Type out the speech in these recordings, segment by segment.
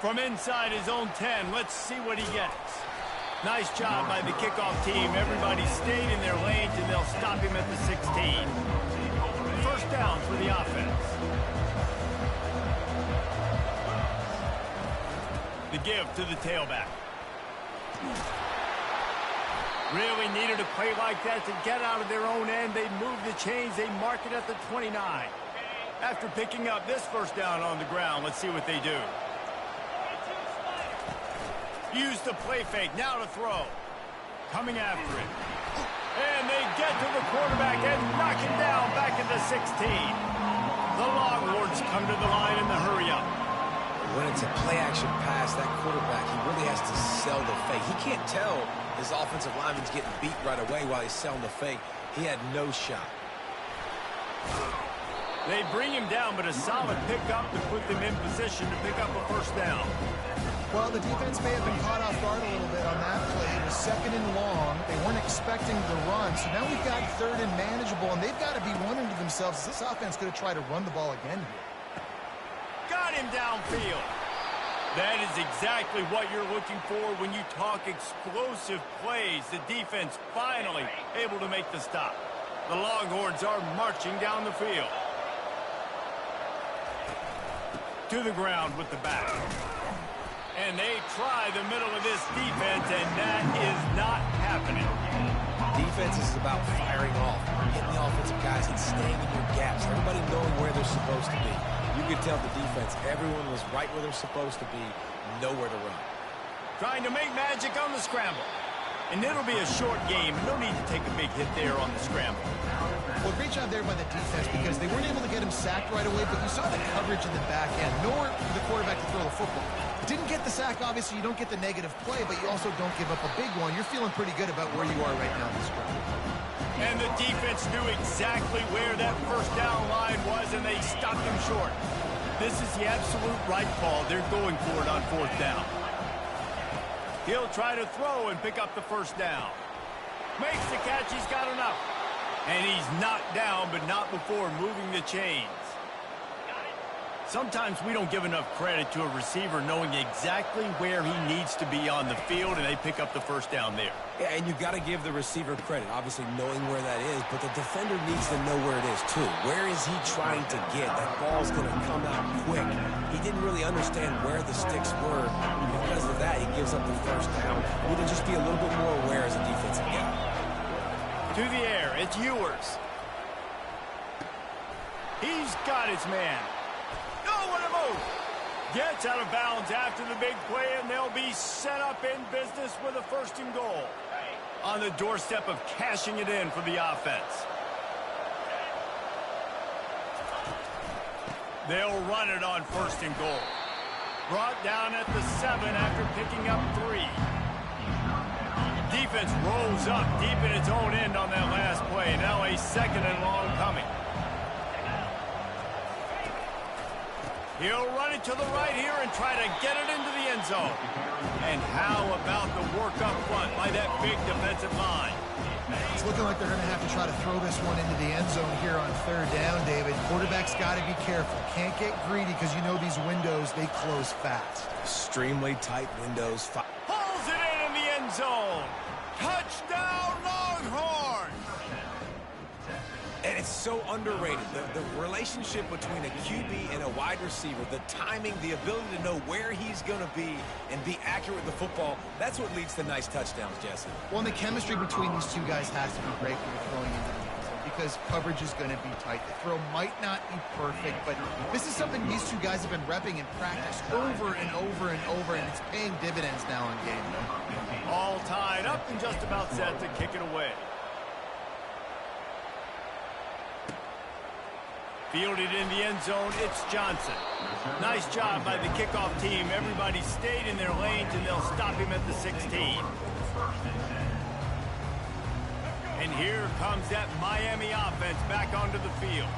From inside his own 10, let's see what he gets. Nice job by the kickoff team. Everybody stayed in their lanes, and they'll stop him at the 16. First down for the offense. The give to the tailback. Really needed a play like that to get out of their own end. They move the chains. They mark it at the 29. After picking up this first down on the ground, let's see what they do. Use the play fake. Now to throw. Coming after it. And they get to the quarterback and knock him down back at the 16. The Longhorns come to the line in the hurry-up. When it's a play-action pass, that quarterback, he really has to sell the fake. He can't tell his offensive lineman's getting beat right away while he's selling the fake. He had no shot. They bring him down, but a solid pickup to put them in position to pick up a first down. Well, the defense may have been caught off guard a little bit on that play. It was second and long. They weren't expecting the run. So now we've got third and manageable, and they've got to be wondering to themselves, is this offense going to try to run the ball again here? Got him downfield. That is exactly what you're looking for when you talk explosive plays. The defense finally able to make the stop. The Longhorns are marching down the field. To the ground with the back. And they try the middle of this defense, and that is not happening. Defense is about firing off, hitting the offensive guys and staying in your gaps. Everybody knowing where they're supposed to be. You could tell the defense, everyone was right where they're supposed to be, nowhere to run. Trying to make magic on the scramble. And it'll be a short game. No need to take a big hit there on the scramble. Well, great job there by the defense because they weren't able to get him sacked right away, but you saw the coverage in the back end, nor for the quarterback to throw the football. Didn't get the sack, obviously. You don't get the negative play, but you also don't give up a big one. You're feeling pretty good about where you are right now in the scrum. And the defense knew exactly where that first down line was, and they stopped him short. This is the absolute right call. They're going for it on fourth down. He'll try to throw and pick up the first down. Makes the catch. He's got enough. And he's knocked down, but not before moving the chains. Sometimes we don't give enough credit to a receiver knowing exactly where he needs to be on the field, and they pick up the first down there. Yeah, and you've got to give the receiver credit, obviously knowing where that is, but the defender needs to know where it is too. Where is he trying to get? That ball's going to come out quick. He didn't really understand where the sticks were. Because of that, he gives up the first down. We need to just be a little bit more aware as a defensive guy. To the air, it's Ewers. He's got his man. Oh, what a move! Gets out of bounds after the big play, and they'll be set up in business with a first and goal. On the doorstep of cashing it in for the offense. They'll run it on first and goal. Brought down at the 7 after picking up 3. Defense rolls up deep in its own end on that last play. Now a second and long coming. He'll run it to the right here and try to get it into the end zone. And how about the work up front by that big defensive line? It's looking like they're going to have to try to throw this one into the end zone here on third down, David. Quarterback's got to be careful. Can't get greedy because you know these windows, they close fast. Extremely tight windows. Pulls it in the end zone. Touchdown, Longhorns! And it's so underrated. The relationship between a QB and a wide receiver, the timing, the ability to know where he's going to be and be accurate with the football, that's what leads to nice touchdowns, Jesse. Well, and the chemistry between these two guys has to be great when you're throwing into the end zone because coverage is going to be tight. The throw might not be perfect, but this is something these two guys have been repping in practice over and over and over, and it's paying dividends now in game. All tied up and just about set to kick it away. Fielded in the end zone, it's Johnson. Nice job by the kickoff team. Everybody stayed in their lanes, and they'll stop him at the 16. And here comes that Miami offense back onto the field.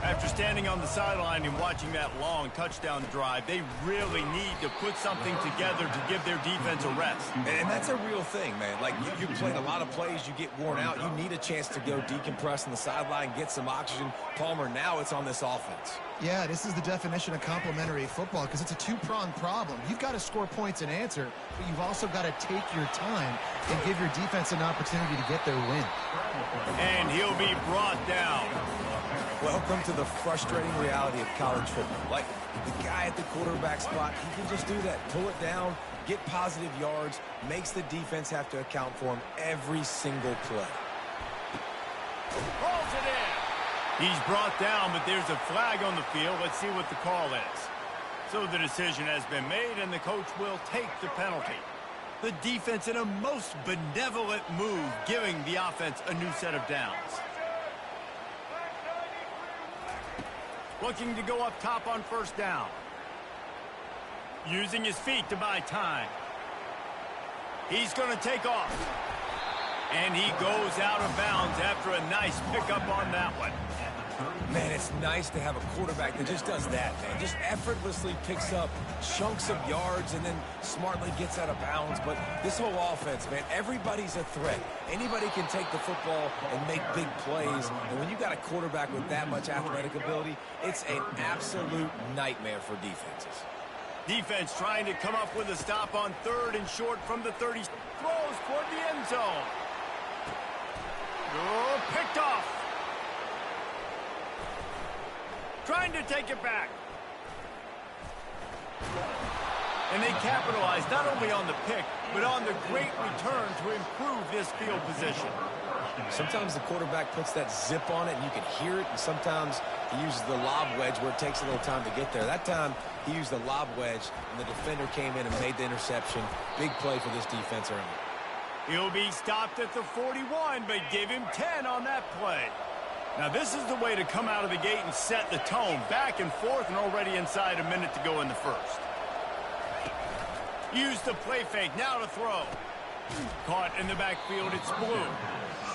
After standing on the sideline and watching that long touchdown drive, they really need to put something together to give their defense a rest. And that's a real thing, man. Like, you played a lot of plays, you get worn out. You need a chance to go decompress on the sideline, get some oxygen. Palmer, now it's on this offense. Yeah, this is the definition of complementary football because it's a two-pronged problem. You've got to score points and answer, but you've also got to take your time and give your defense an opportunity to get their win. And he'll be brought down. Welcome to the frustrating reality of college football. Like, the guy at the quarterback spot, he can just do that. Pull it down, get positive yards, makes the defense have to account for him every single play. Rolls it in. He's brought down, but there's a flag on the field. Let's see what the call is. So the decision has been made, and the coach will take the penalty. The defense in a most benevolent move, giving the offense a new set of downs. Looking to go up top on first down. Using his feet to buy time. He's going to take off. And he goes out of bounds after a nice pickup on that one. Man, it's nice to have a quarterback that just does that, man. Just effortlessly picks up chunks of yards and then smartly gets out of bounds. But this whole offense, man, everybody's a threat. Anybody can take the football and make big plays. And when you got a quarterback with that much athletic ability, it's an absolute nightmare for defenses. Defense trying to come up with a stop on 3rd and short from the 30. Throws toward the end zone. Oh, picked off. Trying to take it back. And they capitalize not only on the pick, but on the great return to improve this field position. Sometimes the quarterback puts that zip on it, and you can hear it, and sometimes he uses the lob wedge where it takes a little time to get there. That time, he used the lob wedge, and the defender came in and made the interception. Big play for this defense early. He'll be stopped at the 41, but give him 10 on that play. Now, this is the way to come out of the gate and set the tone. Back and forth and already inside a minute to go in the first. Use the play fake. Now to throw. Caught in the backfield. It's Blue.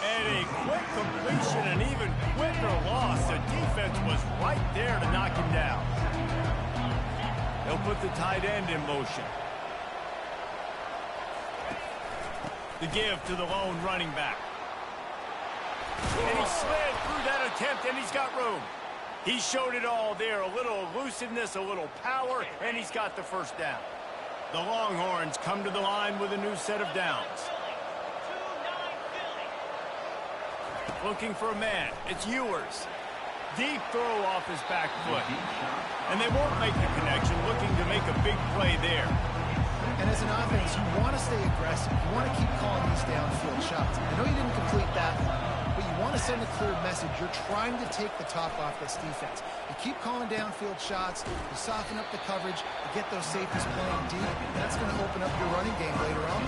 And a quick completion, an even quicker loss. The defense was right there to knock him down. They'll put the tight end in motion. The give to the lone running back. And he slid through that attempt, and he's got room. He showed it all there. A little elusiveness, a little power, and he's got the first down. The Longhorns come to the line with a new set of downs. Looking for a man. It's Ewers. Deep throw off his back foot. And they won't make the connection, looking to make a big play there. And as an offense, you want to stay aggressive. You want to keep calling these downfield shots. I know you didn't complete that one, but you want to send a clear message. You're trying to take the top off this defense. You keep calling downfield shots. You soften up the coverage. You get those safeties playing deep. That's going to open up your running game later on.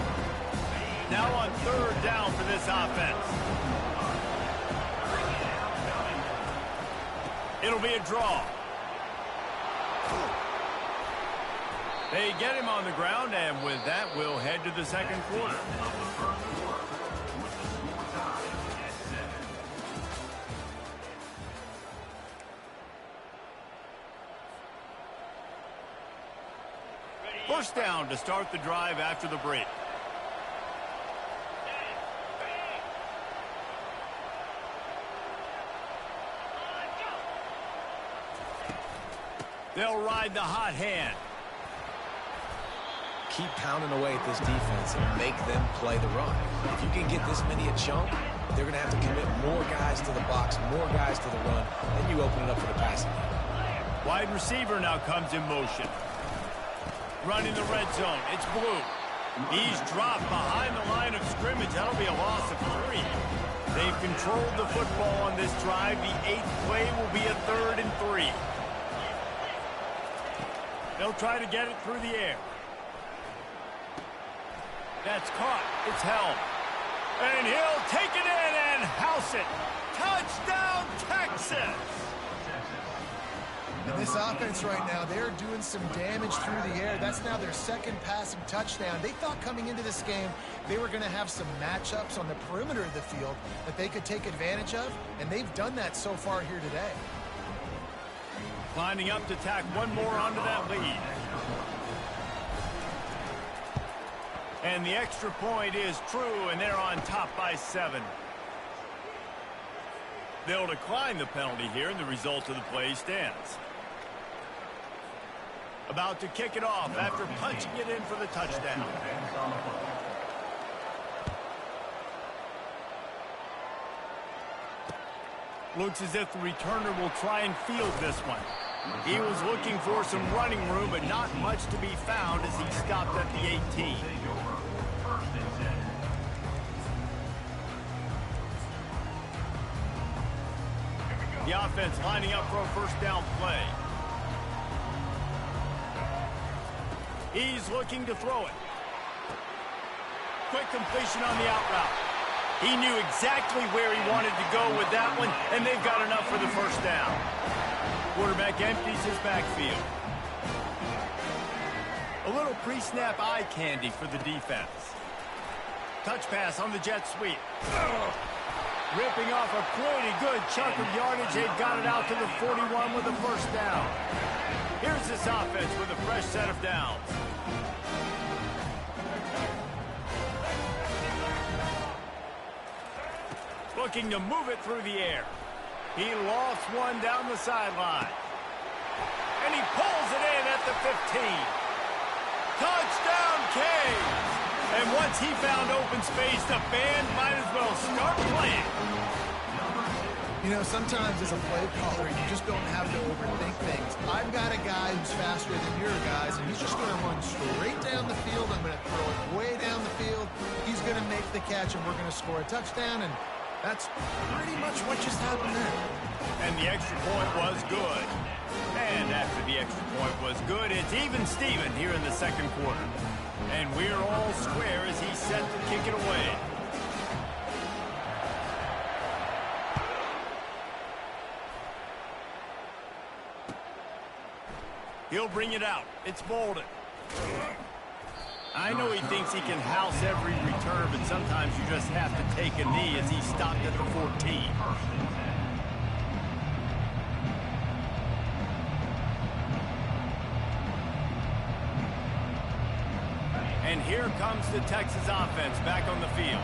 Now on 3rd down for this offense. It'll be a draw. They get him on the ground, and with that, we'll head to the second quarter. First down to start the drive after the break. They'll ride the hot hand. Keep pounding away at this defense and make them play the run. If you can get this many a chunk, they're going to have to commit more guys to the box, more guys to the run, then you open it up for the passing game. Wide receiver now comes in motion. Running the red zone. It's Blue. He's dropped behind the line of scrimmage. That'll be a loss of 3. They've controlled the football on this drive. The 8th play will be a 3rd and 3. They'll try to get it through the air. That's caught. It's held. And he'll take it in and house it. Touchdown, Texas! And this offense right now, they're doing some damage through the air. That's now their 2nd passing touchdown. They thought coming into this game they were going to have some matchups on the perimeter of the field that they could take advantage of, and they've done that so far here today. Lining up to tack one more onto that lead. And the extra point is true, and they're on top by 7. They'll decline the penalty here, and the result of the play stands. About to kick it off after punching it in for the touchdown. Looks as if the returner will try and field this one. He was looking for some running room, but not much to be found as he stopped at the 18. The offense lining up for a first down play. He's looking to throw it. Quick completion on the out route. He knew exactly where he wanted to go with that one, and they've got enough for the first down. Quarterback empties his backfield. A little pre-snap eye candy for the defense. Touch pass on the jet sweep. Ripping off a pretty good chunk of yardage. They've got it out to the 41 with a first down. Here's this offense with a fresh set of downs. Looking to move it through the air. He lost one down the sideline. And he pulls it in at the 15. Touchdown, Canes! And once he found open space, the band might as well start playing. You know, sometimes as a play caller, you just don't have to overthink things. I've got a guy who's faster than your guys, and he's just going to run straight down the field. I'm going to throw it way down the field. He's going to make the catch, and we're going to score a touchdown, and that's pretty much what just happened there. And the extra point was good. And after the extra point was good, it's even Steven here in the second quarter. And we're all square as he's set to kick it away. He'll bring it out. It's Bolden. I know he thinks he can house every return, but sometimes you just have to take a knee as he stopped at the 14. And here comes the Texas offense back on the field.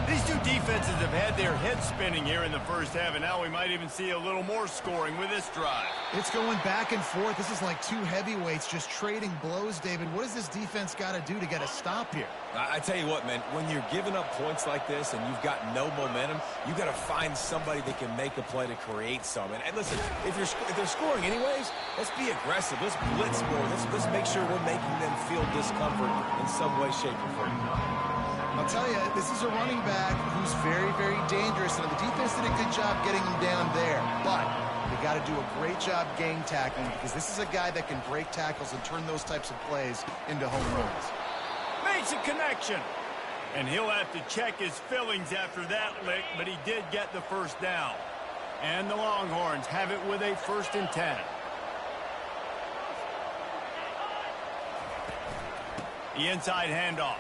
These two defenses have had their heads spinning here in the first half, and now we might even see a little more scoring with this drive. It's going back and forth. This is like two heavyweights just trading blows, David. What does this defense got to do to get a stop here? I tell you what, man, when you're giving up points like this and you've got no momentum, you got to find somebody that can make a play to create some. And listen, if they're scoring anyways, let's be aggressive. Let's blitz more. Let's make sure we're making them feel discomfort in some way, shape, or form. I'll tell you, this is a running back who's very, very dangerous, and the defense did a good job getting him down there. But they got to do a great job gang tackling, because this is a guy that can break tackles and turn those types of plays into home runs. Makes a connection. And he'll have to check his fillings after that lick, but he did get the first down. And the Longhorns have it with a 1st and 10. The inside handoff.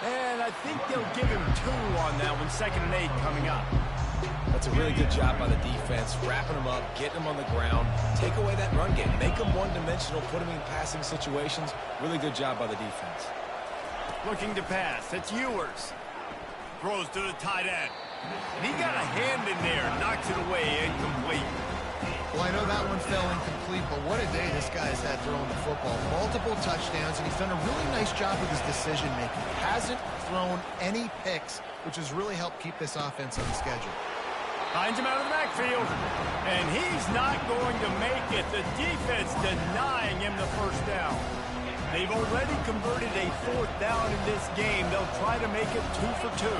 And I think they'll give him 2 on that one. 2nd and 8 coming up. That's a really good job by the defense, wrapping them up, getting them on the ground, take away that run game, make them one-dimensional, put them in passing situations. Really good job by the defense. Looking to pass. It's Ewers. Throws to the tight end. And he got a hand in there, knocks it away, incomplete. Well, I know that one fell incomplete, but what a day this guy's had throwing the football. Multiple touchdowns, and he's done a really nice job with his decision-making. Hasn't thrown any picks, which has really helped keep this offense on the schedule. Finds him out of the backfield, and he's not going to make it. The defense denying him the first down. They've already converted a 4th down in this game. They'll try to make it 2 for 2.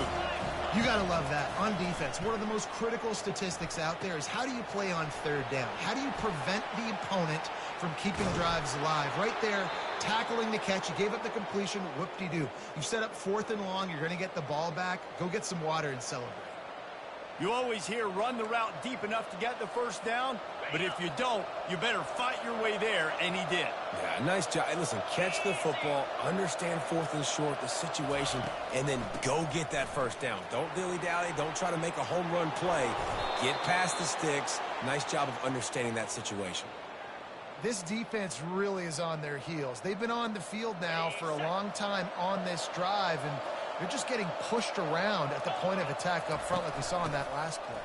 You got to love that. On defense, one of the most critical statistics out there is how do you play on 3rd down? How do you prevent the opponent from keeping drives alive? Right there, tackling the catch. You gave up the completion. Whoop-de-doo. You set up 4th and long. You're going to get the ball back. Go get some water and celebrate. You always hear run the route deep enough to get the first down, but if you don't, you better fight your way there, and he did. Yeah, nice job. And listen, catch the football, understand 4th and short, the situation, and then go get that first down. Don't dilly-dally. Don't try to make a home run play. Get past the sticks, Nice job of understanding that situation. This defense really is on their heels. They've been on the field now for a long time on this drive, and they're just getting pushed around at the point of attack up front like we saw in that last play.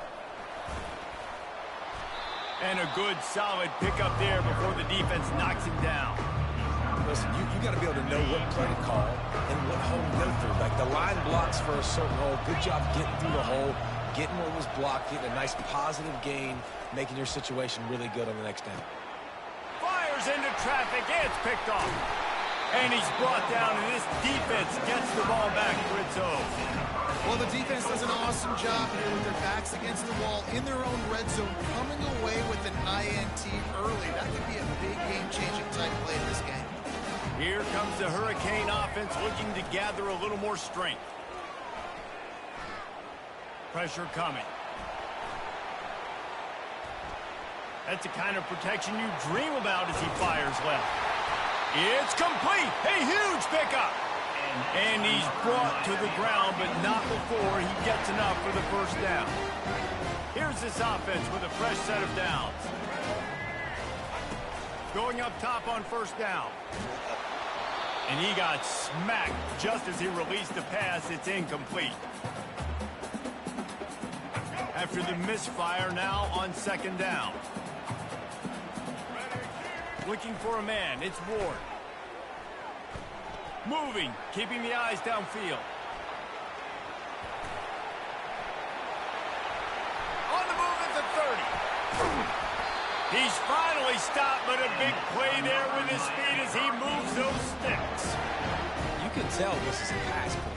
And a good, solid pickup there before the defense knocks him down. Listen, you got to be able to know what play to call and what hole to go through. Like the line blocks for a certain hole. Good job getting through the hole, getting what was blocked, getting a nice positive gain, making your situation really good on the next down. Fires into traffic. It's picked off. And he's brought down, and this defense gets the ball back for its own. Well, the defense does an awesome job here with their backs against the wall in their own red zone, coming away with an INT early. That could be a big game-changing type play in this game. Here comes the Hurricane offense looking to gather a little more strength. Pressure coming. That's the kind of protection you dream about as he fires left. It's complete. A huge pickup. And he's brought to the ground, but not before he gets enough for the first down. Here's this offense with a fresh set of downs. Going up top on first down. And he got smacked just as he released the pass. It's incomplete. After the misfire, now on second down. Looking for a man. It's Ward. Moving, keeping the eyes downfield. On the move at the 30. He's finally stopped, but a big play there with his feet as he moves those sticks. You can tell this is a pass play.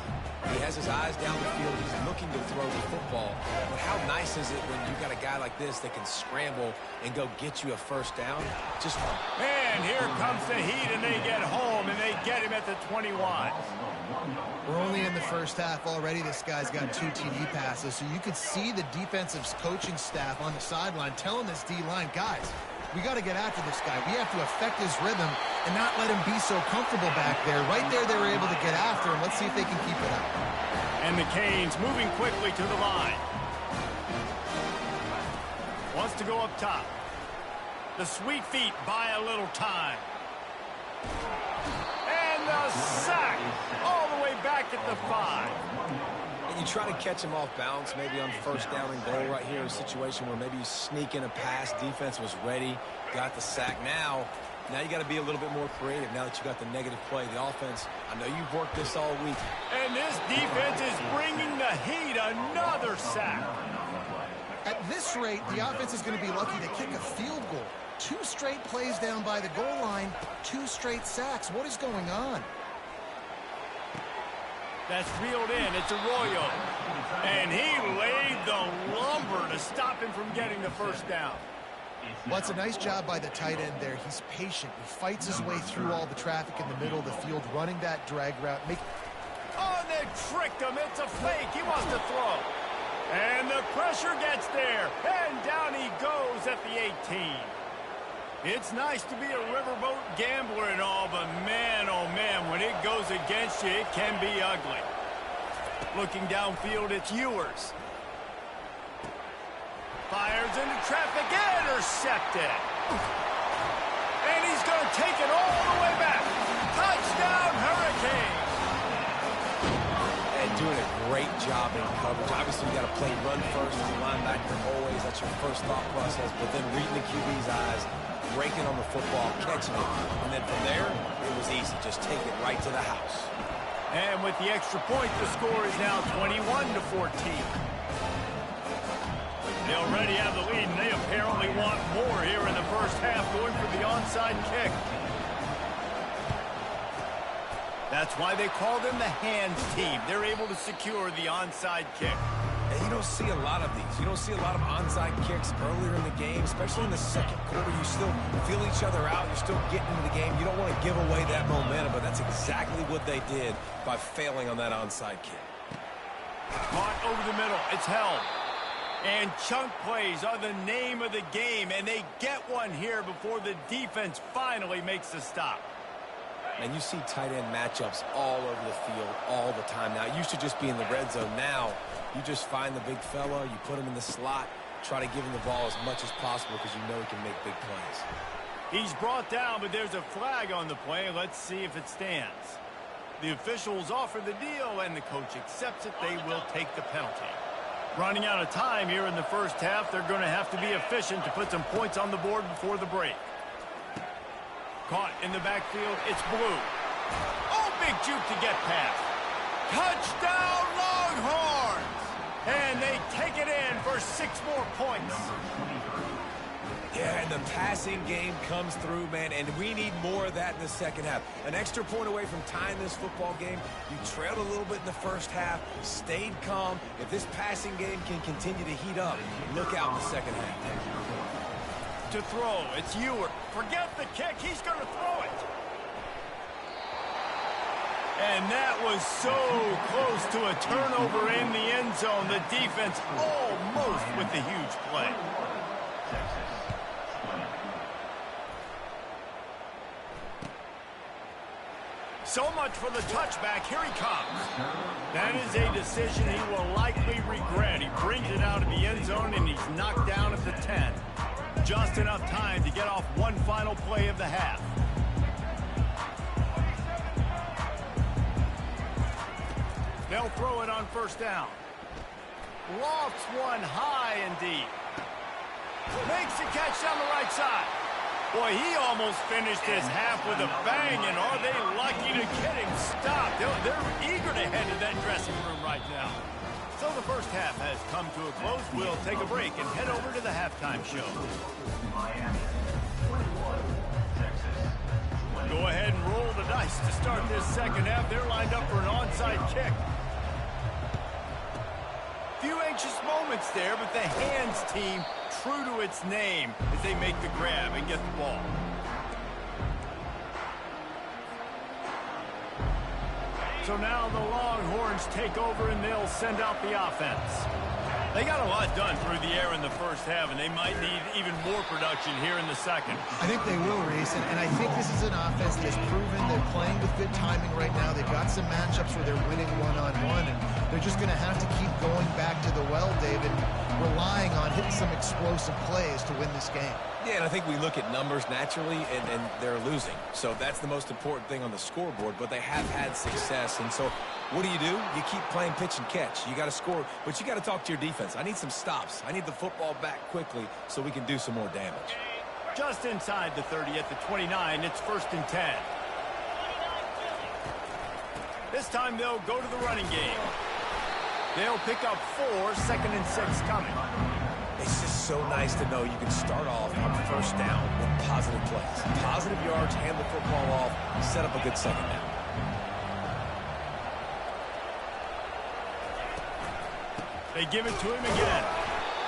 He has his eyes down the field. He's looking to throw the football. But how nice is it when you got a guy like this that can scramble and go get you a first down? Just man, here comes the heat, and they get home, and they get him at the 21. We're only in the first half already. This guy's got 2 TD passes, so you could see the defensive coaching staff on the sideline telling this D-line, guys, we got to get after this guy. We have to affect his rhythm and not let him be so comfortable back there. Right there, they were able to get after him. Let's see if they can keep it up. And the Canes moving quickly to the line. Wants to go up top. The sweet feet buy a little time. And the sack all the way back at the 5. And you try to catch him off balance, maybe on first down and goal right here, a situation where maybe you sneak in a pass. Defense was ready, got the sack. Now you got to be a little bit more creative now that you got the negative play. The offense, I know you've worked this all week. And this defense is bringing the heat. Another sack. At this rate, the offense is going to be lucky to kick a field goal. 2 straight plays down by the goal line, 2 straight sacks. What is going on? That's reeled in. It's Arroyo. And he laid the lumber to stop him from getting the first down. Well, it's a nice job by the tight end there. He's patient. He fights his way through all the traffic in the middle of the field, running that drag route. Oh, they tricked him. It's a fake. He wants to throw. And the pressure gets there. And down he goes at the 18. It's nice to be a riverboat gambler and all, but man, oh man, when it goes against you, it can be ugly. Looking downfield, it's Ewers. Fires into traffic, intercepted. And he's going to take it all the way back. Touchdown, Hurricane. And doing a great job in coverage. Obviously, you got to play run first as a linebacker always. That's your first thought process. But then reading the QB's eyes, breaking on the football, catching it. And then from there, it was easy. Just take it right to the house. And with the extra point, the score is now 21-14. They already have the lead, and they apparently want more here in the first half, going for the onside kick. That's why they call them the hands team. They're able to secure the onside kick. And you don't see a lot of these. You don't see a lot of onside kicks earlier in the game, especially in the second quarter. You still feel each other out. You're still getting into the game. You don't want to give away that momentum, but that's exactly what they did by failing on that onside kick. Caught over the middle. It's held. And chunk plays are the name of the game, and they get one here before the defense finally makes the stop. And you see tight end matchups all over the field all the time now. It used to just be in the red zone. Now you just find the big fella, you put him in the slot, Try to give him the ball as much as possible because you know he can make big plays. He's brought down, but there's a flag on the play. Let's see if it stands. The officials offer the deal, and the coach accepts it. They will take the penalty. Running out of time here in the first half, they're going to have to be efficient to put some points on the board before the break. Caught in the backfield, it's Blue. Oh, big juke to get past. Touchdown, Longhorns! And they take it in for 6 more points. Yeah, and the passing game comes through, man, and we need more of that in the second half. An extra point away from tying this football game. You trailed a little bit in the first half, stayed calm. If this passing game can continue to heat up, look out in the second half. To throw, it's Ewert. Forget the kick, he's going to throw it. And that was so close to a turnover in the end zone. The defense almost with the huge play. So much for the touchback. Here he comes. That is a decision he will likely regret. He brings it out of the end zone, and he's knocked down at the 10. Just enough time to get off one final play of the half. They'll throw it on first down. Lofts one high and deep. Makes the catch down the right side. Boy, he almost finished his half with a bang, and are they lucky to get him stopped? They're eager to head to that dressing room right now. So the first half has come to a close. We'll take a break and head over to the halftime show. Go ahead and roll the dice to start this second half. They're lined up for an onside kick. Few anxious moments there, but the hands team true to its name as they make the grab and get the ball. So now the Longhorns take over and they'll send out the offense. They got a lot done through the air in the first half, and they might need even more production here in the second. I think they will, Reese, and I think this is an offense that's proven they're playing with good timing right now. They've got some matchups where they're winning one-on-one, and they're just going to have to keep going back to the well, David, relying on hitting some explosive plays to win this game. Yeah, and I think we look at numbers naturally, and they're losing. So that's the most important thing on the scoreboard, but they have had success. And so what do? You keep playing pitch and catch. You got to score, but you got to talk to your defense. I need some stops. I need the football back quickly so we can do some more damage. Just inside the 30 at the 29, it's 1st and 10. This time they'll go to the running game. They'll pick up 4, 2nd and 6 coming. It's just so nice to know you can start off on first down with positive plays. Positive yards, hand the football off, set up a good second down. They give it to him again.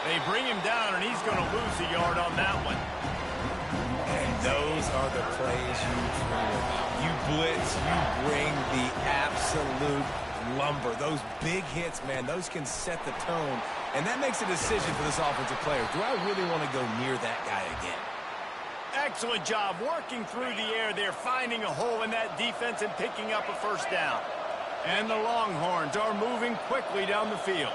They bring him down, and he's going to lose a yard on that one. And those are the plays you dream about. You blitz, you bring the absolute lumber. Those big hits, man, those can set the tone. And that makes a decision for this offensive player. Do I really want to go near that guy again? Excellent job working through the air there, finding a hole in that defense and picking up a first down. And the Longhorns are moving quickly down the field.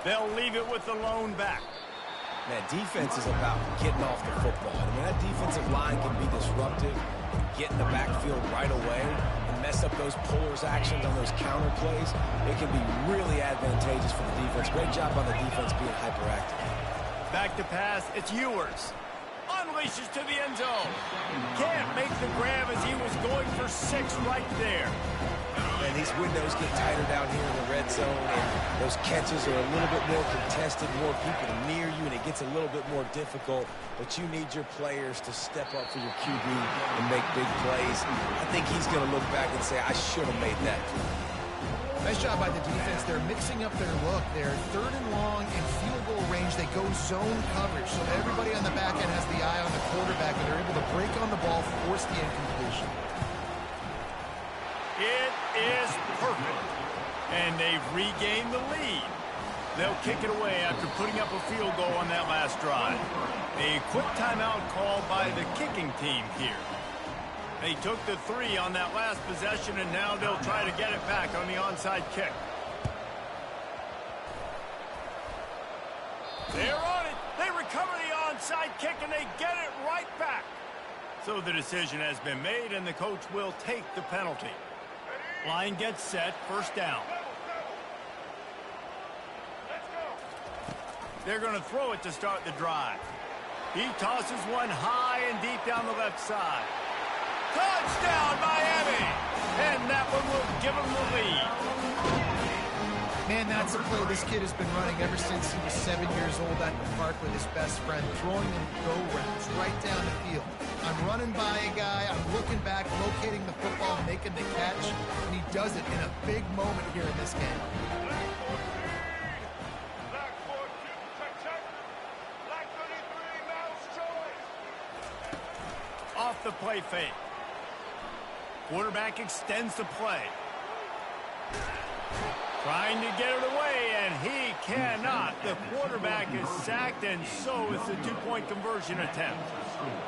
They'll leave it with the lone back. Man, defense is about getting off the football. I mean, that defensive line can be disruptive, get in the backfield right away, and mess up those pullers actions on those counter plays. It can be really advantageous for the defense. Great job on the defense being hyperactive. Back to pass, it's Ewers. Unleashes to the end zone. Can't make the grab as he was going for 6 right there. And these windows get tighter down here in the red zone, and those catches are a little bit more contested, more people near you, and it gets a little bit more difficult. But you need your players to step up for your QB and make big plays. I think he's going to look back and say, I should have made that. Nice job by the defense. They're mixing up their look. They're 3rd and long in field goal range. They go zone coverage, so everybody on the back end has the eye on the quarterback, and they're able to break on the ball, force the incompletion. It is perfect. And they've regained the lead. They'll kick it away after putting up a field goal on that last drive. A quick timeout called by the kicking team here. They took the 3 on that last possession, and now they'll try to get it back on the onside kick. They're on it. They recover the onside kick, and they get it right back. So the decision has been made, and the coach will take the penalty. Line gets set, first down. They're going to throw it to start the drive. He tosses one high and deep down the left side. Touchdown, Miami! And that one will give them the lead. Man, that's a play this kid has been running ever since he was 7 years old at the park with his best friend, throwing them go routes right down the field. I'm running by a guy, I'm looking back, locating the football, making the catch, and he does it in a big moment here in this game. Off the play fake. Quarterback extends the play. Trying to get it away, and he cannot. The quarterback is sacked, and so is the two-point conversion attempt.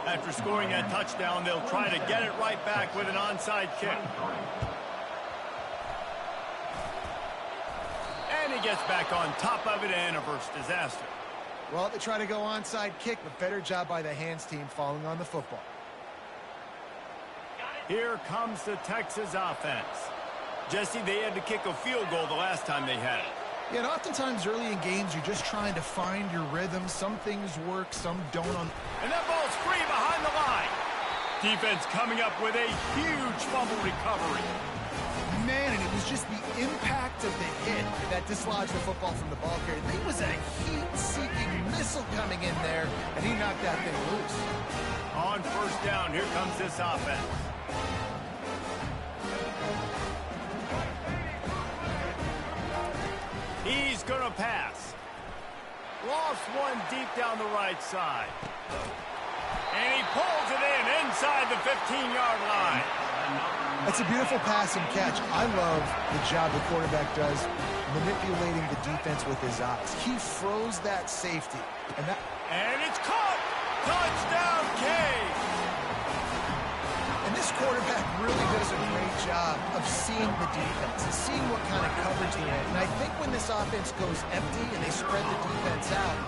After scoring that touchdown, they'll try to get it right back with an onside kick. And he gets back on top of it and averts disaster. Well, they try to go onside kick, but better job by the hands team falling on the football. Here comes the Texas offense. Jesse, they had to kick a field goal the last time they had it. Yeah, and oftentimes early in games, you're just trying to find your rhythm. Some things work, some don't. And that ball's free behind the line. Defense coming up with a huge fumble recovery. Man, and it was just the impact of the hit that dislodged the football from the ball carrier. There was a heat-seeking missile coming in there, and he knocked that thing loose. On first down, here comes this offense. He's going to pass. Lost one deep down the right side. And he pulls it in inside the 15-yard line. That's a beautiful pass and catch. I love the job the quarterback does manipulating the defense with his eyes. He froze that safety. And it's caught. Touchdown, Cage. And this quarterback really does a great job of seeing the defense and seeing what kind of coverage they're in. And I think when this offense goes empty and they spread the defense out,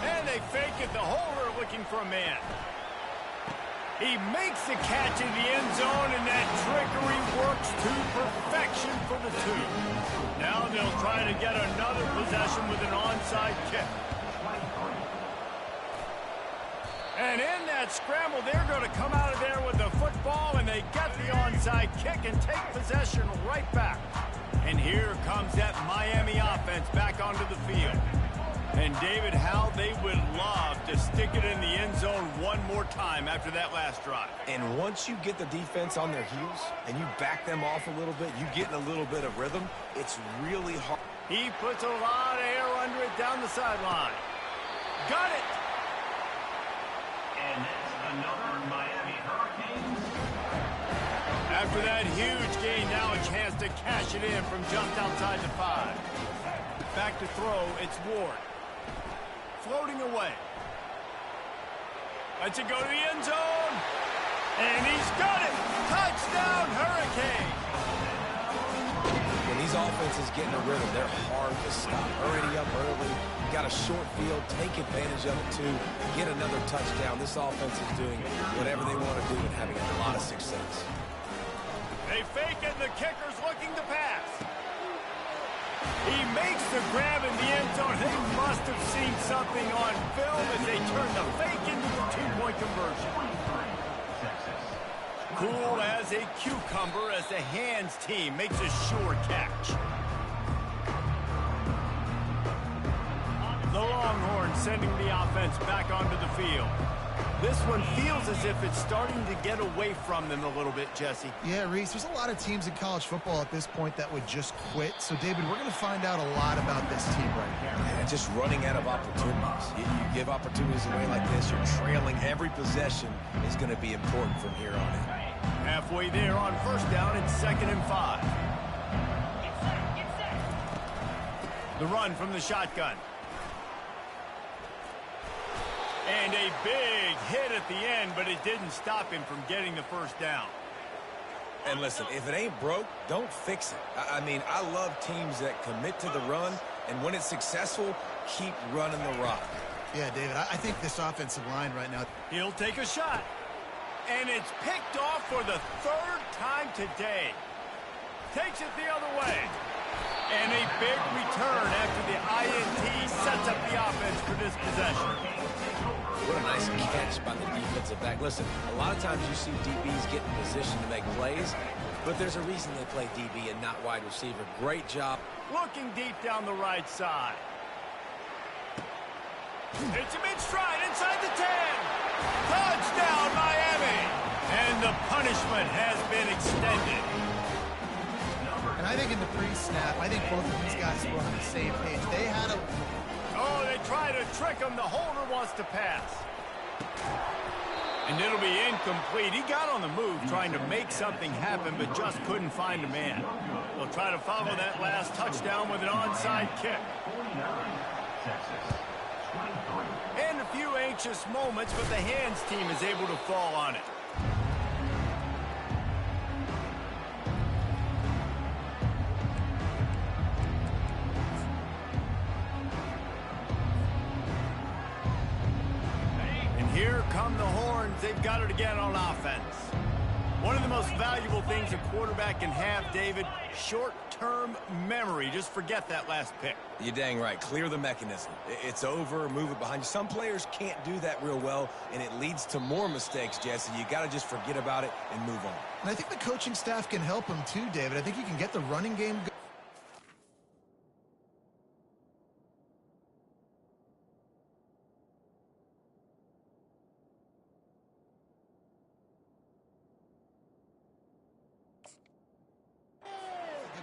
and they fake it. The holder looking for a man. He makes the catch in the end zone, and that trickery works to perfection for the two. Now they'll try to get another possession with an onside kick. And in that scramble, they're going to come out of there with the football, and they get the onside kick and take possession right back. And here comes that Miami offense back onto the field. And David, how they would love to stick it in the end zone one more time after that last drive. And once you get the defense on their heels and you back them off a little bit, you get in a little bit of rhythm, it's really hard. He puts a lot of air under it down the sideline. Got it. And that's another Miami Hurricanes. After that huge gain, now a chance to cash it in from just outside the 5. Back to throw, it's Ward. Floating away. Lets it go to the end zone. And he's got it. Touchdown, Hurricane. When these offenses get in a rhythm, they're hard to stop. Already up early, got a short field, take advantage of it too, get another touchdown. This offense is doing whatever they want to do and having a lot of success. They fake it, the kicker's looking to pass. He makes the grab in the end zone. They must have seen something on film as they turn the fake into the two-point conversion. Cool as a cucumber as the hands team makes a sure catch. The Longhorns sending the offense back onto the field. This one feels as if it's starting to get away from them a little bit, Jesse. Yeah, Reese, there's a lot of teams in college football at this point that would just quit. So, David, we're going to find out a lot about this team right here. And just running out of opportunities. You give opportunities away like this, you're trailing. Every possession is going to be important from here on in. Halfway there on first down and 2nd and 5. The run from the shotgun. And a big hit at the end, but it didn't stop him from getting the first down. And listen, if it ain't broke, don't fix it. I mean, I love teams that commit to the run And when it's successful, keep running the rock. Yeah, David, I think this offensive line right now. He'll take a shot. And it's picked off for the third time today. Takes it the other way. And a big return after the INT sets up the offense for this possession. What a nice catch by the defensive back. Listen, a lot of times you see DBs get in position to make plays, but there's a reason they play DB and not wide receiver. Great job. Looking deep down the right side. It's a mid-stride inside the 10. Touchdown, Miami. And the punishment has been extended. And I think in the pre-snap, I think both of these guys were on the same page. They had a... Oh, they try to trick him. The holder wants to pass. And it'll be incomplete. He got on the move trying to make something happen, but just couldn't find a man. They'll try to follow that last touchdown with an onside kick. And a few anxious moments, but the hands team is able to fall on it. Here come the horns. They've got it again on offense. One of the most valuable things a quarterback can have, David, short-term memory. Just forget that last pick. You're dang right. Clear the mechanism. It's over. Move it behind you. Some players can't do that real well, and it leads to more mistakes, Jesse. You got to just forget about it and move on. And I think the coaching staff can help him too, David. I think you can get the running game going.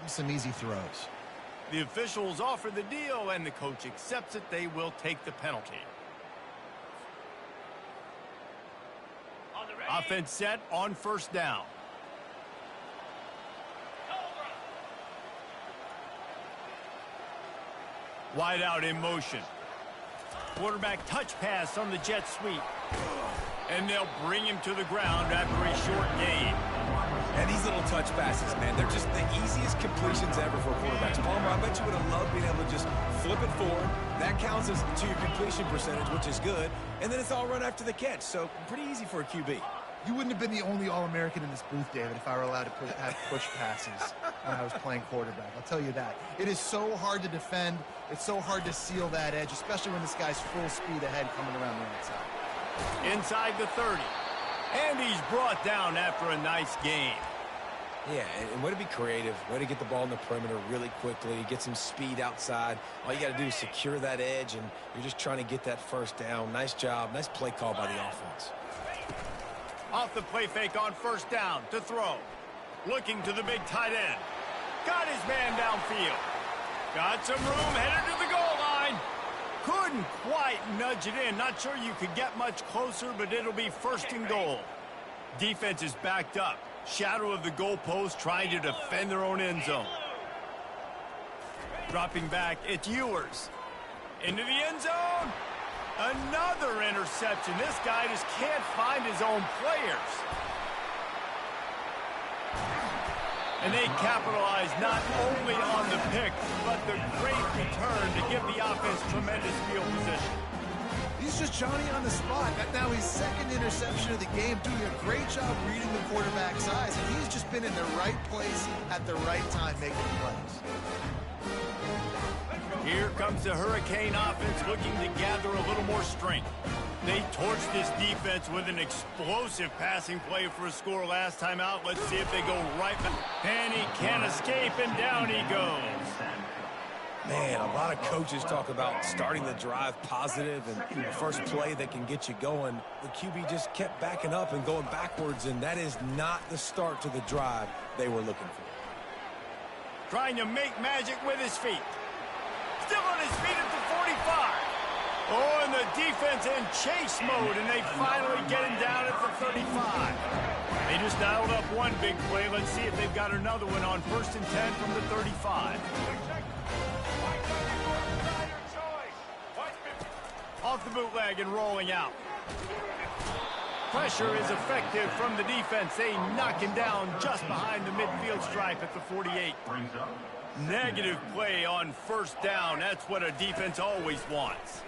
Some easy throws. The officials offer the deal, and the coach accepts it. They will take the penalty. Offense set on first down. Wide out in motion. Quarterback touch pass on the jet sweep. And they'll bring him to the ground after a short gain. And these little touch passes, man, they're just the easiest completions ever for quarterbacks. Palmer, I bet you would have loved being able to just flip it forward. That counts as to your completion percentage, which is good. And then it's all run after the catch, so pretty easy for a QB. You wouldn't have been the only All-American in this booth, David, if I were allowed to have push passes when I was playing quarterback. I'll tell you that. It is so hard to defend. It's so hard to seal that edge, especially when this guy's full speed ahead coming around the outside. Inside the 30. And he's brought down after a nice gain. Yeah, and way to be creative, way to get the ball in the perimeter really quickly, get some speed outside. All you got to do is secure that edge, and you're just trying to get that first down. Nice job, nice play call by the offense. Off the play fake on first down to throw. Looking to the big tight end. Got his man downfield. Got some room, headed to the goal line. Couldn't quite nudge it in. Not sure you could get much closer, but it'll be first and goal. Defense is backed up. Shadow of the goalpost trying to defend their own end zone. Dropping back, it's Ewers. Into the end zone. Another interception. This guy just can't find his own players. And they capitalize not only on the pick, but the great return to give the offense tremendous field position. He's just Johnny on the spot. Now his second interception of the game, doing a great job reading the quarterback's eyes. And he's just been in the right place at the right time making plays. Here comes the Hurricane offense looking to gather a little more strength. They torched this defense with an explosive passing play for a score last time out. Let's see if they go right back. And he can't escape, and down he goes. Man, a lot of coaches talk about starting the drive positive and the first play that can get you going. The QB just kept backing up and going backwards, and that is not the start to the drive they were looking for. Trying to make magic with his feet. Still on his feet at the 45. Oh, and the defense in chase mode, and they finally get him down at the 35. They just dialed up one big play. Let's see if they've got another one on 1st and 10 from the 35. Off the bootleg and rolling out. Pressure is effective from the defense. They knock him down just behind the midfield stripe at the 48. Negative play on first down. That's what a defense always wants.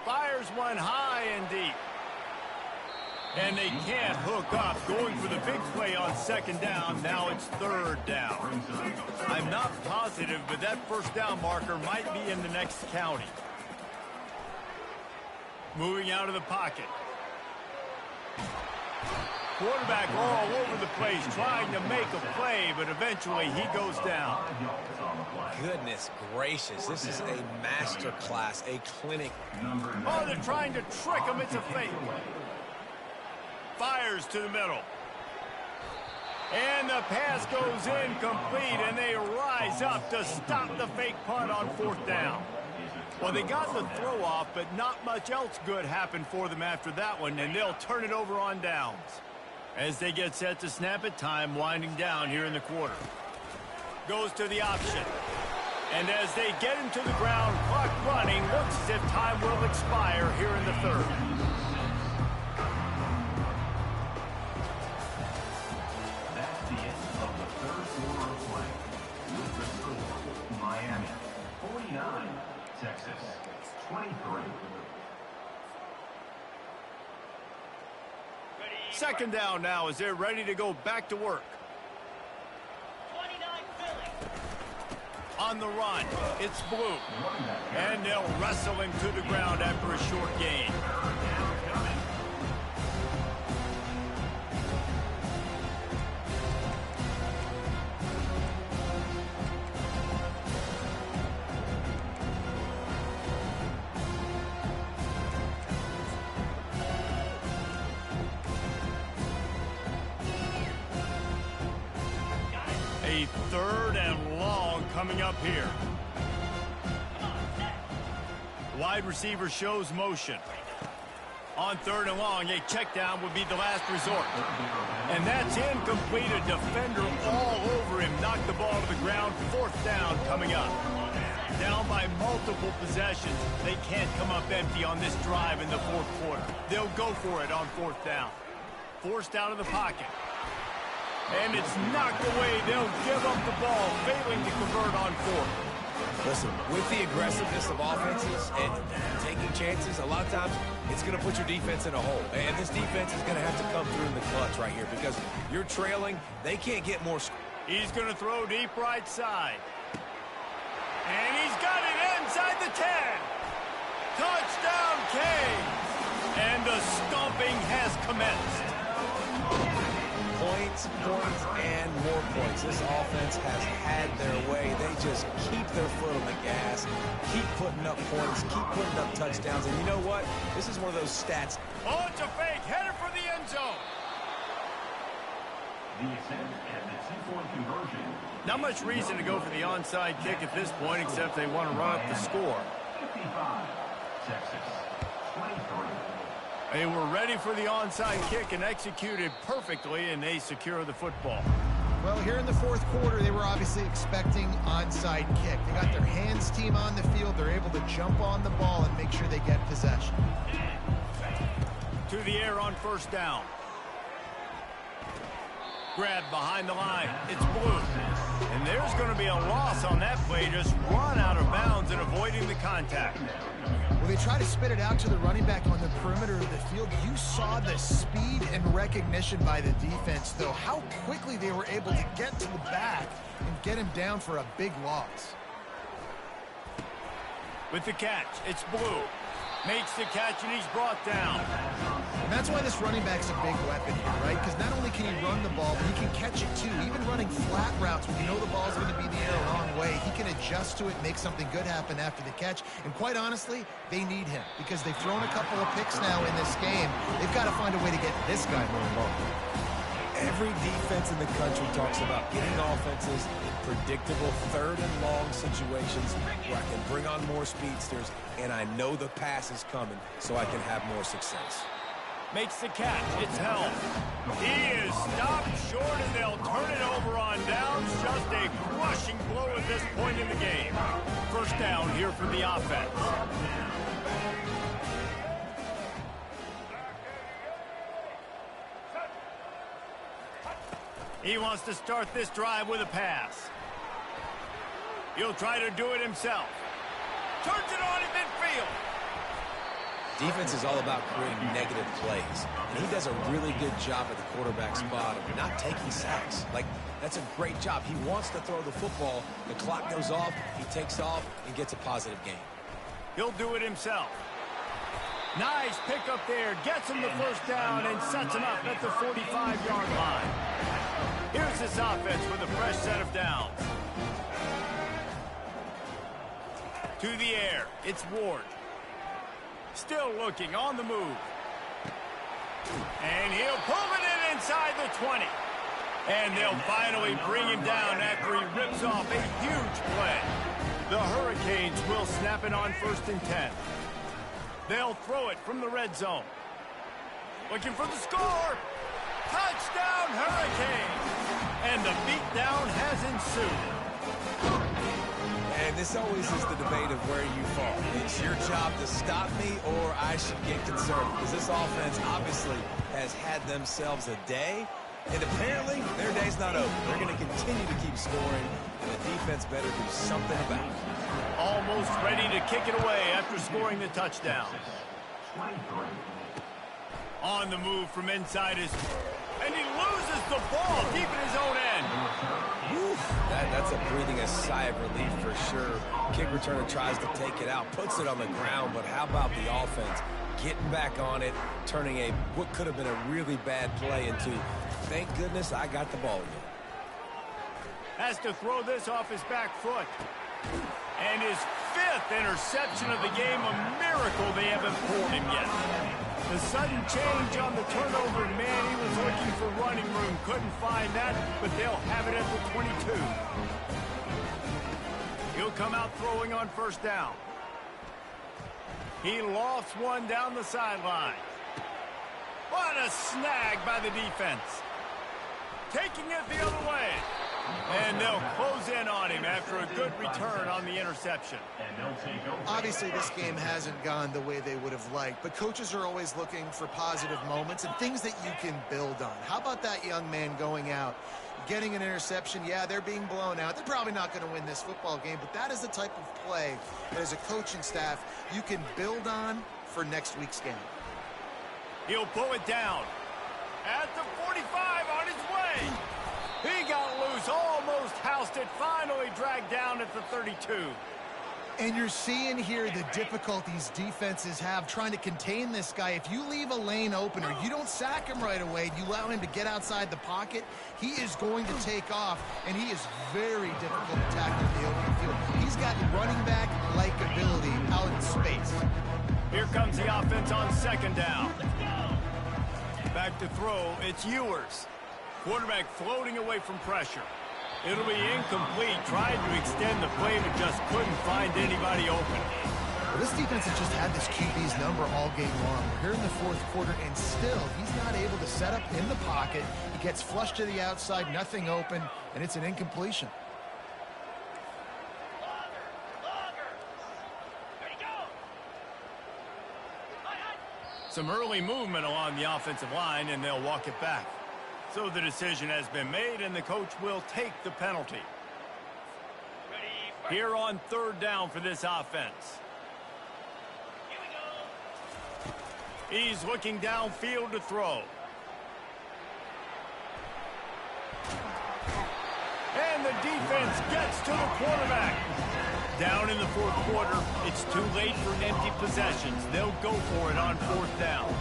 Fires one high and deep. And they can't hook up. Going for the big play on second down. Now it's third down. I'm not positive, but that first down marker might be in the next county. Moving out of the pocket. Quarterback all over the place, trying to make a play, but eventually he goes down. Goodness gracious, this is a master class, a clinic. Oh, they're trying to trick him. It's a fake. Fires to the middle. And the pass goes incomplete, and they rise up to stop the fake punt on fourth down. Well, they got the throw off, but not much else good happened for them after that one, and they'll turn it over on downs. As they get set to snap it, time winding down here in the quarter. Goes to the option. And as they get him to the ground, clock running, looks as if time will expire here in the third. That's the end of the third quarter of play. With the score, Miami 49, Texas 23. Second down now as they're ready to go back to work. 29 Philly. On the run, it's Blue. And they'll wrestle him to the ground after a short gain. A third and long coming up here. Wide receiver shows motion. On third and long, a check down would be the last resort. And that's incomplete. A defender all over him. Knocked the ball to the ground. Fourth down coming up. Down by multiple possessions. They can't come up empty on this drive in the fourth quarter. They'll go for it on fourth down. Forced out of the pocket. And it's knocked away. They'll give up the ball, failing to convert on fourth. Listen, with the aggressiveness of offenses and taking chances, a lot of times it's going to put your defense in a hole. And this defense is going to have to come through in the clutch right here because you're trailing. They can't get more. He's going to throw deep right side. And he's got it inside the 10. Touchdown, Canes. And the stomping has commenced. Points, and more points. This offense has had their way. They just keep their foot on the gas, keep putting up points, keep putting up touchdowns. And you know what? This is one of those stats. Oh, it's a fake. Headed for the end zone. The attempt and the two-point conversion. Not much reason to go for the onside kick at this point, except they want to run up the score. 55, Texas 23. They were ready for the onside kick and executed perfectly, and they secure the football. Well, here in the fourth quarter, they were obviously expecting onside kick. They got their hands team on the field. They're able to jump on the ball and make sure they get possession. To the air on first down. Grab behind the line. It's Blue. And there's going to be a loss on that play. Just run out of bounds and avoiding the contact. Well, they try to spit it out to the running back on the perimeter of the field. You saw the speed and recognition by the defense, though. How quickly they were able to get to the back and get him down for a big loss. With the catch, it's Blue. Makes the catch, and he's brought down. And that's why this running back's a big weapon here, right? Because not only can he run the ball, but he can catch it too. Even running flat routes when you know the ball's going to be in the air a long way, he can adjust to it, make something good happen after the catch. And quite honestly, they need him because they've thrown a couple of picks now in this game. They've got to find a way to get this guy more involved. Every defense in the country talks about getting offenses in predictable third and long situations where I can bring on more speedsters and I know the pass is coming so I can have more success. Makes the catch. It's held. He is stopped short, and they'll turn it over on downs. Just a crushing blow at this point in the game. First down here for the offense. He wants to start this drive with a pass. He'll try to do it himself. Turns it on in midfield. Defense is all about creating negative plays, and he does a really good job at the quarterback spot of not taking sacks. Like, that's a great job. He wants to throw the football. The clock goes off, he takes off, and gets a positive gain. He'll do it himself. Nice pickup there. Gets him the first down and sets him up at the 45-yard line. Here's this offense with a fresh set of downs. To the air. It's Ward. Still looking on the move. And he'll pull it in inside the 20. And they'll finally bring him down after he rips off a huge play. The Hurricanes will snap it on 1st and 10. They'll throw it from the red zone. Looking for the score. Touchdown, Hurricanes. And the beatdown has ensued. And this always is the debate of where you fall. It's your job to stop me, or I should get concerned, because this offense obviously has had themselves a day, and apparently their day's not over. They're going to continue to keep scoring, and the defense better do something about it. Almost ready to kick it away after scoring the touchdown. On the move from inside his... And he loses the ball deep in his own end. That's a breathing a sigh of relief for sure. Kick returner tries to take it out, puts it on the ground, but how about the offense getting back on it, turning what could have been a really bad play into, thank goodness I got the ball again. Has to throw this off his back foot. And his 5th interception of the game, a miracle they haven't pulled him yet. The sudden change on the turnover, man, he was looking for running room. Couldn't find that, but they'll have it at the 22. He'll come out throwing on 1st down. He lofts one down the sideline. What a snag by the defense. Taking it the other way. And they'll close in on him after a good return on the interception. Obviously, this game hasn't gone the way they would have liked, but coaches are always looking for positive moments and things that you can build on. How about that young man going out, getting an interception? Yeah, they're being blown out. They're probably not going to win this football game, but that is the type of play that as a coaching staff you can build on for next week's game. He'll pull it down. At the 45 on his way. He got loose, almost housed it, finally dragged down at the 32. And you're seeing here the difficulties defenses have trying to contain this guy. If you leave a lane open or you don't sack him right away, you allow him to get outside the pocket, he is going to take off, and he is very difficult to tackle in the open field. He's got running back-like ability out in space. Here comes the offense on 2nd down. Back to throw, it's Ewers. Quarterback floating away from pressure. It'll be incomplete. Tried to extend the play, but just couldn't find anybody open. Well, this defense has just had this QB's number all game long. We're here in the 4th quarter, and still, he's not able to set up in the pocket. He gets flushed to the outside, nothing open, and it's an incompletion. Some early movement along the offensive line, and they'll walk it back. So the decision has been made, and the coach will take the penalty. Here on 3rd down for this offense. He's looking downfield to throw. And the defense gets to the quarterback. Down in the 4th quarter, it's too late for empty possessions. They'll go for it on 4th down.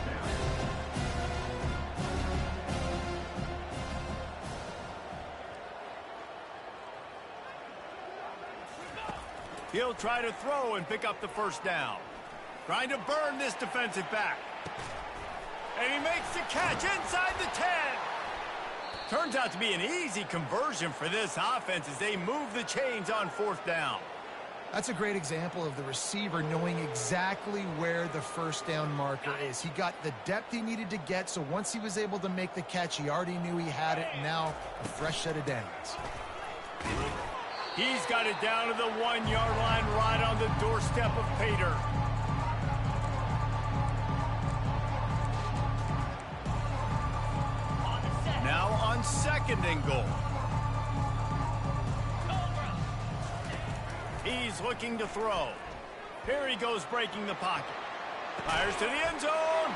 He'll try to throw and pick up the 1st down. Trying to burn this defensive back. And he makes the catch inside the 10. Turns out to be an easy conversion for this offense as they move the chains on 4th down. That's a great example of the receiver knowing exactly where the 1st down marker is. He got the depth he needed to get, so once he was able to make the catch, he already knew he had it, and now a fresh set of downs. He's got it down to the 1-yard line right on the doorstep of Pater. Now on 2nd and goal. He's looking to throw. Here he goes breaking the pocket. Fires to the end zone.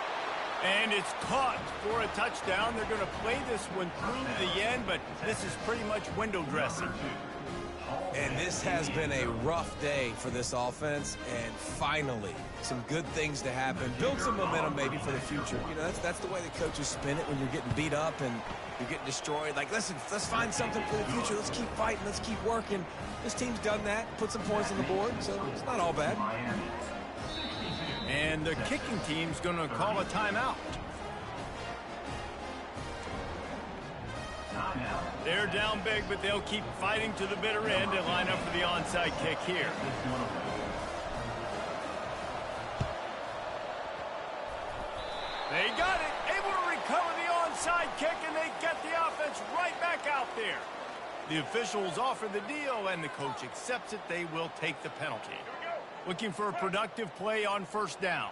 And it's caught for a touchdown. They're going to play this one through to the end, but this is pretty much window dressing. And this has been a rough day for this offense, and finally, some good things to happen. Build some momentum maybe for the future. You know, that's the way the coaches spin it when you're getting beat up and you're getting destroyed. Like, listen, let's find something for the future. Let's keep fighting. Let's keep working. This team's done that, put some points on the board, so it's not all bad. And the kicking team's going to call a timeout. They're down big, but they'll keep fighting to the bitter end and line up for the onside kick here. They got it, able to recover the onside kick, and they get the offense right back out there. The officials offer the deal, and the coach accepts it. They will take the penalty. Looking for a productive play on first down.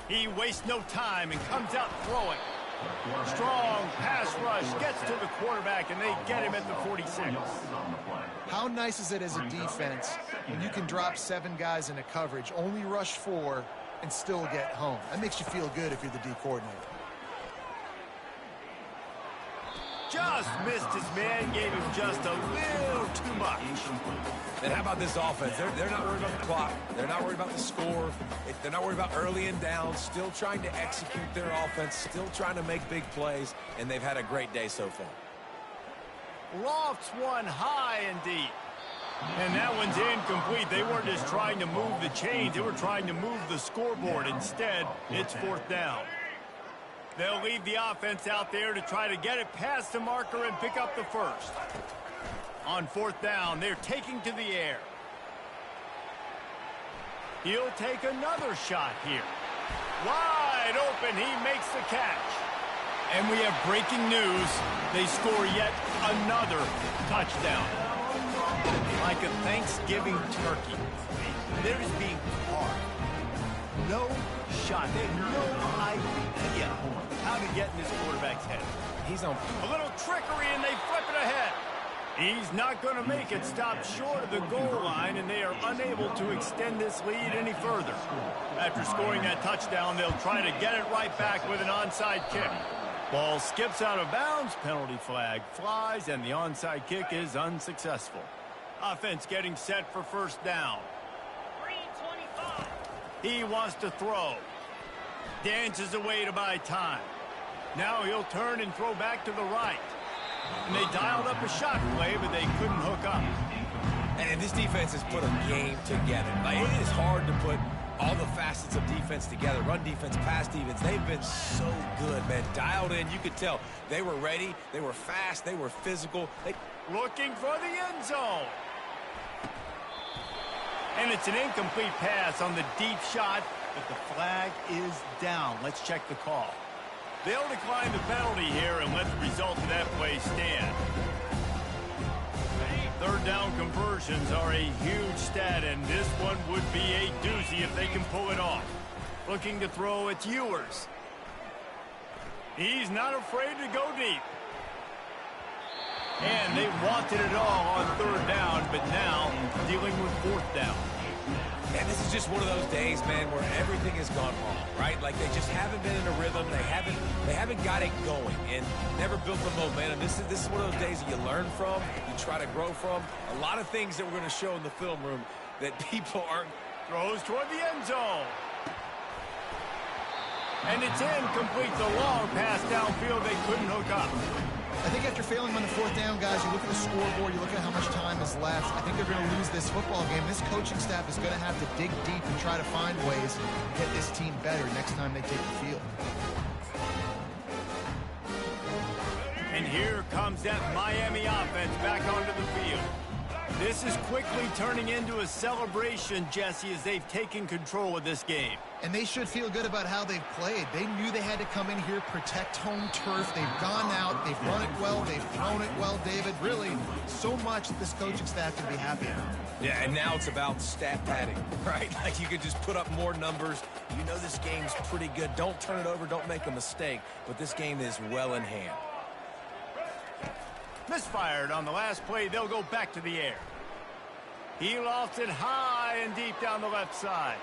He wastes no time and comes out throwing. Strong pass rush gets to the quarterback, and they get him at the 46. How nice is it as a defense when you can drop 7 guys into coverage, only rush 4, and still get home? That makes you feel good if you're the D coordinator. Just missed his man, gave him just a little too much. And how about this offense? They're not worried about the clock. They're not worried about the score. They're not worried about early and down. Still trying to execute their offense. Still trying to make big plays. And they've had a great day so far. Lofts one high and deep. And that one's incomplete. They weren't just trying to move the chains. They were trying to move the scoreboard. Instead, it's fourth down. They'll leave the offense out there to try to get it past the marker and pick up the first. On fourth down, they're taking to the air. He'll take another shot here. Wide open, he makes the catch. And we have breaking news. They score yet another touchdown. Like a Thanksgiving turkey. They're just being carved. No shot. They have no idea how to get in this quarterback's head. He's on A little trickery, and they flip it ahead. He's not going to make it. Stopped short of the goal line, and they are unable to extend this lead any further. After scoring that touchdown, they'll try to get it right back with an onside kick. Ball skips out of bounds, penalty flag flies, and the onside kick is unsuccessful. Offense getting set for first down. 3:25. He wants to throw. Dances away to buy time. Now he'll turn and throw back to the right. And they dialed up a shot play, but they couldn't hook up. And this defense has put a game together. Like, it is hard to put all the facets of defense together. Run defense, pass defense. They've been so good, man. Dialed in. You could tell they were ready. They were fast. They were physical. Looking for the end zone. And it's an incomplete pass on the deep shot, but the flag is down. Let's check the call. They'll decline the penalty here and let the result of that play stand. Third down conversions are a huge stat, and this one would be a doozy if they can pull it off. Looking to throw, it's Ewers. He's not afraid to go deep. And they wanted it all on third down, but now dealing with fourth down. And this is just one of those days, man, where everything has gone wrong, right? Like, they just haven't been in a rhythm. They haven't got it going and never built the momentum. This is one of those days that you learn from, you try to grow from. A lot of things that we're going to show in the film room that people aren't. Throws toward the end zone. And it's incomplete. The long pass downfield, they couldn't hook up. I think after failing on the fourth down, guys, you look at the scoreboard, you look at how much time is left. I think they're going to lose this football game. This coaching staff is going to have to dig deep and try to find ways to get this team better next time they take the field. And here comes that Miami offense back onto the field. This is quickly turning into a celebration, Jesse, as they've taken control of this game. And they should feel good about how they've played. They knew they had to come in here, protect home turf. They've gone out, they've run it well, they've thrown it well, David. Really, so much that this coaching staff can be happy about. Yeah, and now it's about stat padding, right? Like, you could just put up more numbers. You know this game's pretty good. Don't turn it over, don't make a mistake. But this game is well in hand. Misfired on the last play. They'll go back to the air. He lofts it high and deep down the left side.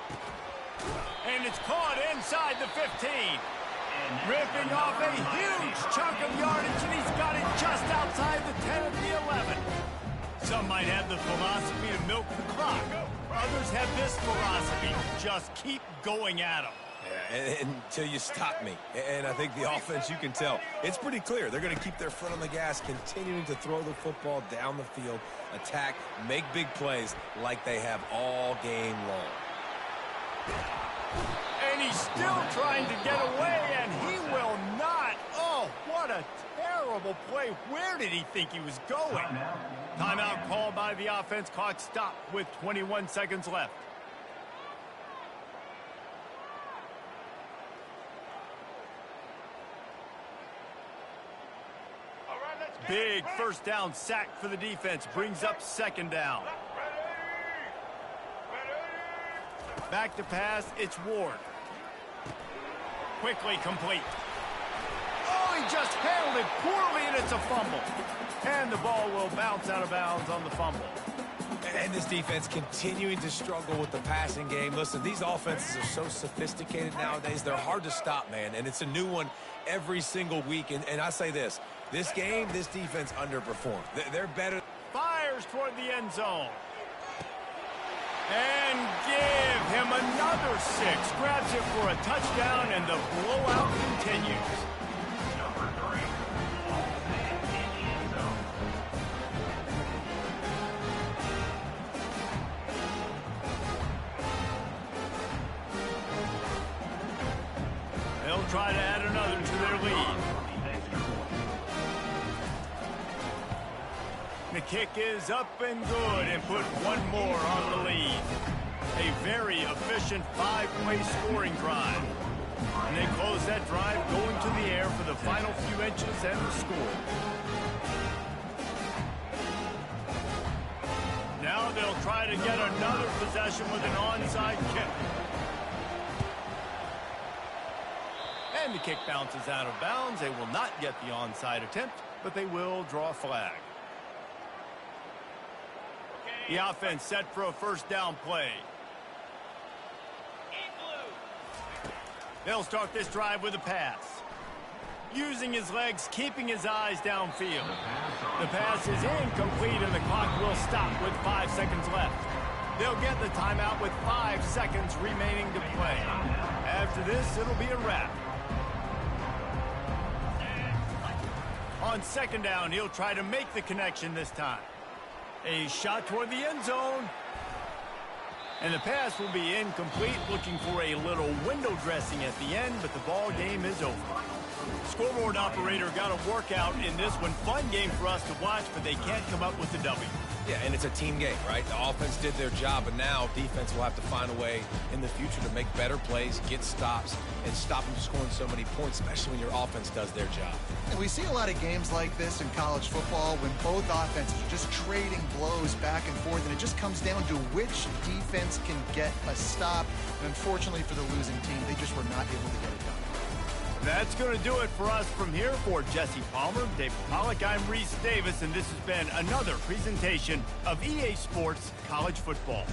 And it's caught inside the 15. Ripping off a huge chunk of yardage, and he's got it just outside the 10 of the 11. Some might have the philosophy to milk the clock. Others have this philosophy: just keep going at them. Yeah, until you stop me. And I think the offense, you can tell, it's pretty clear. They're going to keep their foot on the gas, continuing to throw the football down the field, attack, make big plays like they have all game long. And he's still trying to get away, and he will not. Oh, what a terrible play. Where did he think he was going? Timeout called by the offense. Clock stopped with 21 seconds left. Big first down sack for the defense. Brings up second down. Back to pass. It's Ward. Quickly complete. Oh, he just handled it poorly, and it's a fumble. And the ball will bounce out of bounds on the fumble. And this defense continuing to struggle with the passing game. Listen, these offenses are so sophisticated nowadays. They're hard to stop, man. And it's a new one every single week. And I say this game, this defense underperformed. They're better. Fires toward the end zone. And give him another 6. Grabs it for a touchdown, and the blowout continues. Number 3, Allstate in the end zone. They'll try to add another to their lead. The kick is up and good, and put one more on the lead. A very efficient 5-play scoring drive. And they close that drive going to the air for the final few inches and the score. Now they'll try to get another possession with an onside kick. And the kick bounces out of bounds. They will not get the onside attempt, but they will draw a flag. The offense set for a first down play. They'll start this drive with a pass. Using his legs, keeping his eyes downfield. The pass is incomplete, and the clock will stop with 5 seconds left. They'll get the timeout with 5 seconds remaining to play. After this, it'll be a wrap. On second down, he'll try to make the connection this time. A shot toward the end zone. And the pass will be incomplete, looking for a little window dressing at the end, but the ball game is over. Scoreboard operator got a workout in this one. Fun game for us to watch, but they can't come up with the W. Yeah, and it's a team game, right? The offense did their job, but now defense will have to find a way in the future to make better plays, get stops, and stop them scoring so many points, especially when your offense does their job. And we see a lot of games like this in college football when both offenses are just trading blows back and forth, and it just comes down to which defense can get a stop. And unfortunately for the losing team, they just were not able to get it done. That's going to do it for us from here. For Jesse Palmer, David Pollack, I'm Reese Davis, and this has been another presentation of EA Sports College Football.